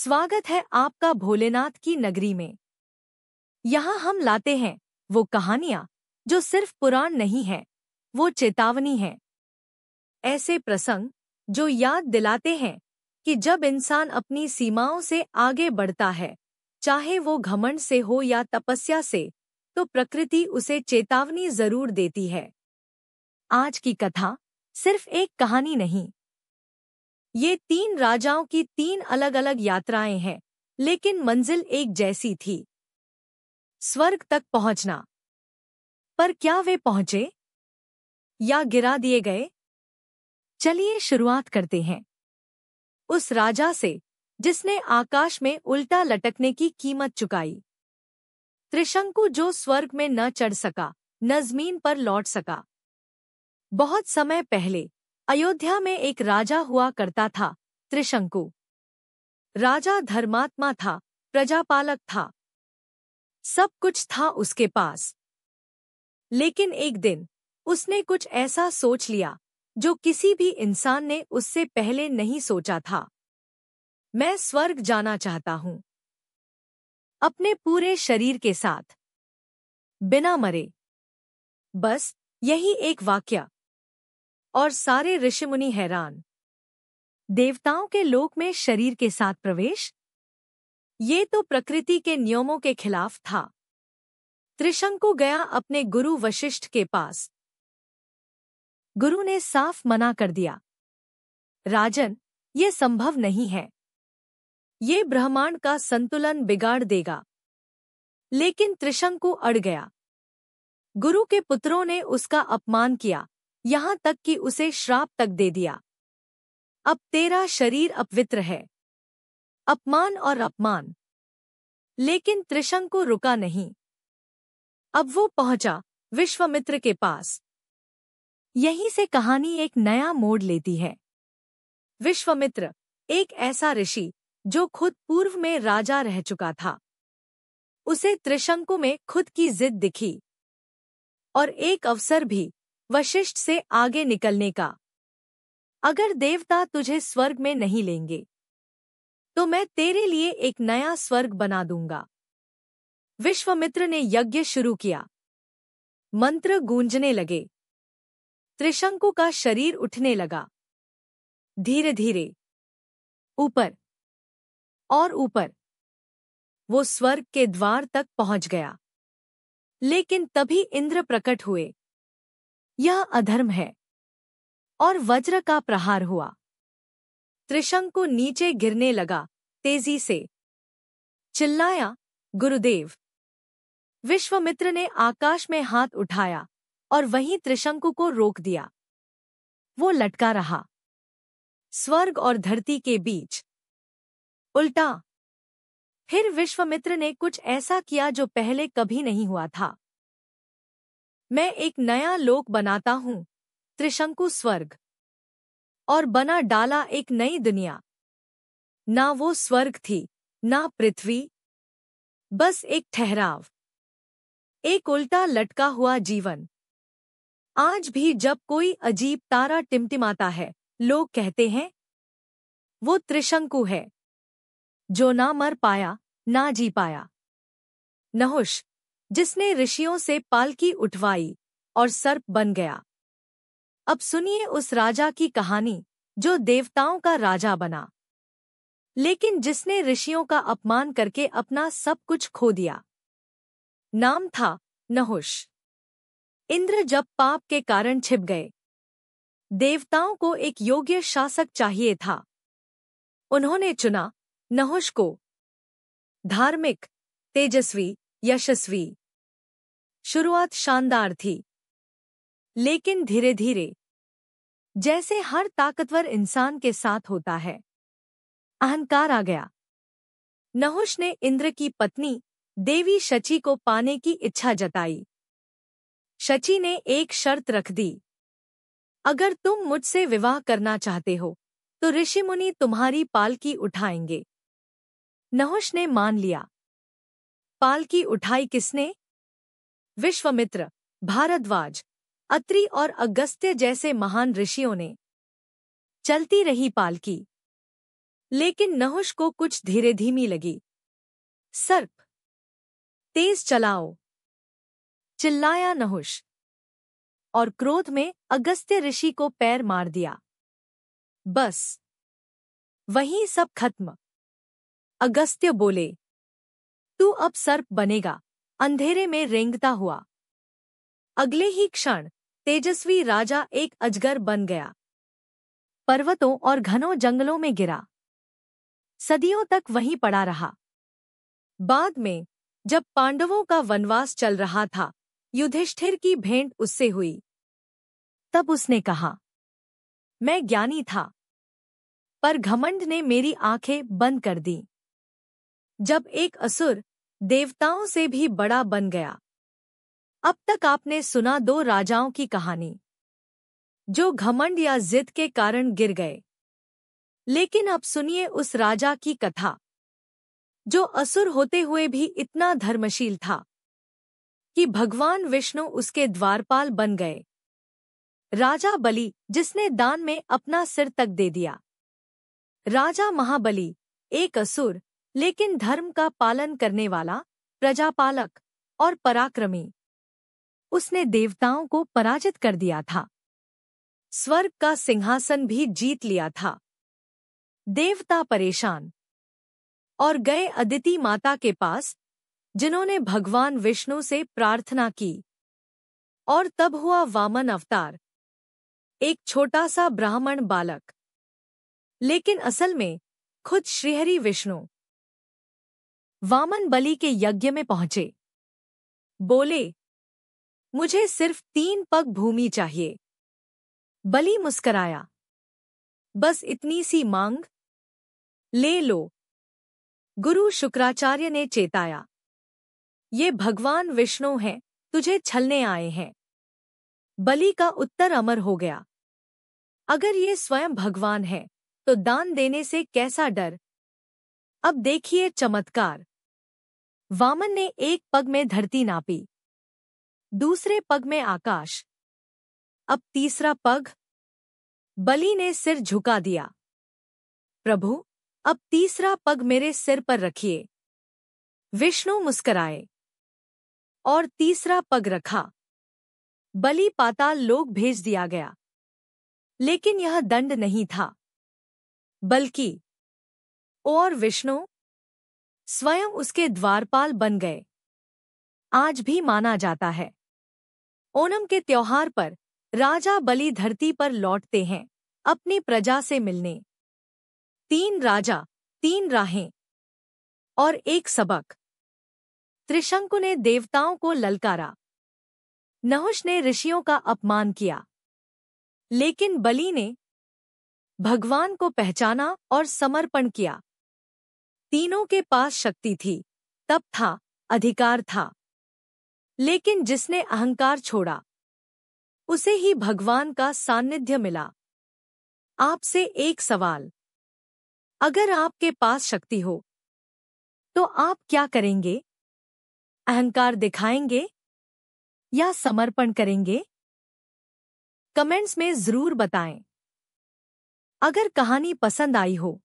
स्वागत है आपका भोलेनाथ की नगरी में। यहाँ हम लाते हैं वो कहानियाँ जो सिर्फ पुराण नहीं है, वो चेतावनी है। ऐसे प्रसंग जो याद दिलाते हैं कि जब इंसान अपनी सीमाओं से आगे बढ़ता है, चाहे वो घमंड से हो या तपस्या से, तो प्रकृति उसे चेतावनी जरूर देती है। आज की कथा सिर्फ एक कहानी नहीं, ये 3 राजाओं की 3 अलग-अलग यात्राएं हैं, लेकिन मंजिल एक जैसी थी, स्वर्ग तक पहुंचना। पर क्या वे पहुंचे या गिरा दिए गए? चलिए शुरुआत करते हैं उस राजा से जिसने आकाश में उल्टा लटकने की कीमत चुकाई। त्रिशंकु, जो स्वर्ग में न चढ़ सका, न जमीन पर लौट सका। बहुत समय पहले अयोध्या में एक राजा हुआ करता था, त्रिशंकु। राजा धर्मात्मा था, प्रजापालक था, सब कुछ था उसके पास। लेकिन एक दिन उसने कुछ ऐसा सोच लिया जो किसी भी इंसान ने उससे पहले नहीं सोचा था। मैं स्वर्ग जाना चाहता हूँ, अपने पूरे शरीर के साथ, बिना मरे। बस यही एक वाक्य, और सारे ऋषिमुनि हैरान। देवताओं के लोक में शरीर के साथ प्रवेश, ये तो प्रकृति के नियमों के खिलाफ था। त्रिशंकु गया अपने गुरु वशिष्ठ के पास। गुरु ने साफ मना कर दिया, राजन, ये संभव नहीं है, ये ब्रह्मांड का संतुलन बिगाड़ देगा। लेकिन त्रिशंकु अड़ गया। गुरु के पुत्रों ने उसका अपमान किया, यहाँ तक कि उसे श्राप तक दे दिया। अब तेरा शरीर अपवित्र है। अपमान और अपमान। लेकिन त्रिशंकु रुका नहीं। अब वो पहुंचा विश्वामित्र के पास। यहीं से कहानी एक नया मोड़ लेती है। विश्वामित्र, एक ऐसा ऋषि जो खुद पूर्व में राजा रह चुका था। उसे त्रिशंकु में खुद की जिद दिखी, और एक अवसर भी वशिष्ठ से आगे निकलने का। अगर देवता तुझे स्वर्ग में नहीं लेंगे, तो मैं तेरे लिए एक नया स्वर्ग बना दूंगा। विश्वामित्र ने यज्ञ शुरू किया। मंत्र गूंजने लगे। त्रिशंकु का शरीर उठने लगा। धीरे धीरे ऊपर और ऊपर वो स्वर्ग के द्वार तक पहुंच गया। लेकिन तभी इंद्र प्रकट हुए। यह अधर्म है, और वज्र का प्रहार हुआ। त्रिशंकु नीचे गिरने लगा, तेजी से चिल्लाया, गुरुदेव। विश्वामित्र ने आकाश में हाथ उठाया और वहीं त्रिशंकु को रोक दिया। वो लटका रहा, स्वर्ग और धरती के बीच, उल्टा। फिर विश्वामित्र ने कुछ ऐसा किया जो पहले कभी नहीं हुआ था। मैं एक नया लोक बनाता हूँ, त्रिशंकु स्वर्ग। और बना डाला एक नई दुनिया। ना वो स्वर्ग थी, ना पृथ्वी, बस एक ठहराव, एक उल्टा लटका हुआ जीवन। आज भी जब कोई अजीब तारा टिमटिमाता है, लोग कहते हैं, वो त्रिशंकु है, जो ना मर पाया, ना जी पाया। नहुष, जिसने ऋषियों से पालकी उठवाई और सर्प बन गया। अब सुनिए उस राजा की कहानी जो देवताओं का राजा बना, लेकिन जिसने ऋषियों का अपमान करके अपना सब कुछ खो दिया। नाम था नहुष। इंद्र जब पाप के कारण छिप गए, देवताओं को एक योग्य शासक चाहिए था। उन्होंने चुना नहुष को। धार्मिक, तेजस्वी, यशस्वी। शुरुआत शानदार थी, लेकिन धीरे धीरे, जैसे हर ताकतवर इंसान के साथ होता है, अहंकार आ गया। नहुष ने इंद्र की पत्नी देवी शची को पाने की इच्छा जताई। शची ने एक शर्त रख दी, अगर तुम मुझसे विवाह करना चाहते हो, तो ऋषिमुनि तुम्हारी पालकी उठाएंगे। नहुष ने मान लिया। पालकी उठाई किसने? विश्वामित्र, भारद्वाज, अत्रि और अगस्त्य जैसे महान ऋषियों ने। चलती रही पालकी। लेकिन नहुष को कुछ धीरे धीमी लगी। सर्प, तेज चलाओ, चिल्लाया नहुष, और क्रोध में अगस्त्य ऋषि को पैर मार दिया। बस वहीं सब खत्म। अगस्त्य बोले, तू अब सर्प बनेगा, अंधेरे में रेंगता हुआ। अगले ही क्षण तेजस्वी राजा एक अजगर बन गया। पर्वतों और घनों जंगलों में गिरा, सदियों तक वहीं पड़ा रहा। बाद में जब पांडवों का वनवास चल रहा था, युधिष्ठिर की भेंट उससे हुई। तब उसने कहा, मैं ज्ञानी था, पर घमंड ने मेरी आंखें बंद कर दी। जब एक असुर देवताओं से भी बड़ा बन गया। अब तक आपने सुना दो राजाओं की कहानी, जो घमंड या जिद के कारण गिर गए। लेकिन अब सुनिए उस राजा की कथा, जो असुर होते हुए भी इतना धर्मशील था कि भगवान विष्णु उसके द्वारपाल बन गए। राजा बलि, जिसने दान में अपना सिर तक दे दिया। राजा महाबली, एक असुर, लेकिन धर्म का पालन करने वाला, प्रजापालक और पराक्रमी। उसने देवताओं को पराजित कर दिया था, स्वर्ग का सिंहासन भी जीत लिया था। देवता परेशान और गए अदिति माता के पास, जिन्होंने भगवान विष्णु से प्रार्थना की। और तब हुआ वामन अवतार, एक छोटा सा ब्राह्मण बालक, लेकिन असल में खुद श्रीहरि विष्णु। वामन बलि के यज्ञ में पहुंचे। बोले, मुझे सिर्फ 3 पग भूमि चाहिए। बलि मुस्कराया, बस इतनी सी मांग? ले लो। गुरु शुक्राचार्य ने चेताया, ये भगवान विष्णु हैं, तुझे छलने आए हैं। बलि का उत्तर अमर हो गया, अगर ये स्वयं भगवान है तो दान देने से कैसा डर। अब देखिए चमत्कार। वामन ने एक पग में धरती नापी, दूसरे पग में आकाश, अब तीसरा पग। बलि ने सिर झुका दिया, प्रभु अब तीसरा पग मेरे सिर पर रखिए। विष्णु मुस्कराए और तीसरा पग रखा। बलि पाताल लोक भेज दिया गया। लेकिन यह दंड नहीं था, बल्कि और विष्णु स्वयं उसके द्वारपाल बन गए। आज भी माना जाता है, ओणम के त्योहार पर राजा बलि धरती पर लौटते हैं अपनी प्रजा से मिलने। 3 राजा, 3 राहें और एक सबक। त्रिशंकु ने देवताओं को ललकारा, नहुष ने ऋषियों का अपमान किया, लेकिन बलि ने भगवान को पहचाना और समर्पण किया। तीनों के पास शक्ति थी, तप था, अधिकार था, लेकिन जिसने अहंकार छोड़ा, उसे ही भगवान का सानिध्य मिला। आपसे एक सवाल, अगर आपके पास शक्ति हो तो आप क्या करेंगे? अहंकार दिखाएंगे या समर्पण करेंगे? कमेंट्स में जरूर बताएं। अगर कहानी पसंद आई हो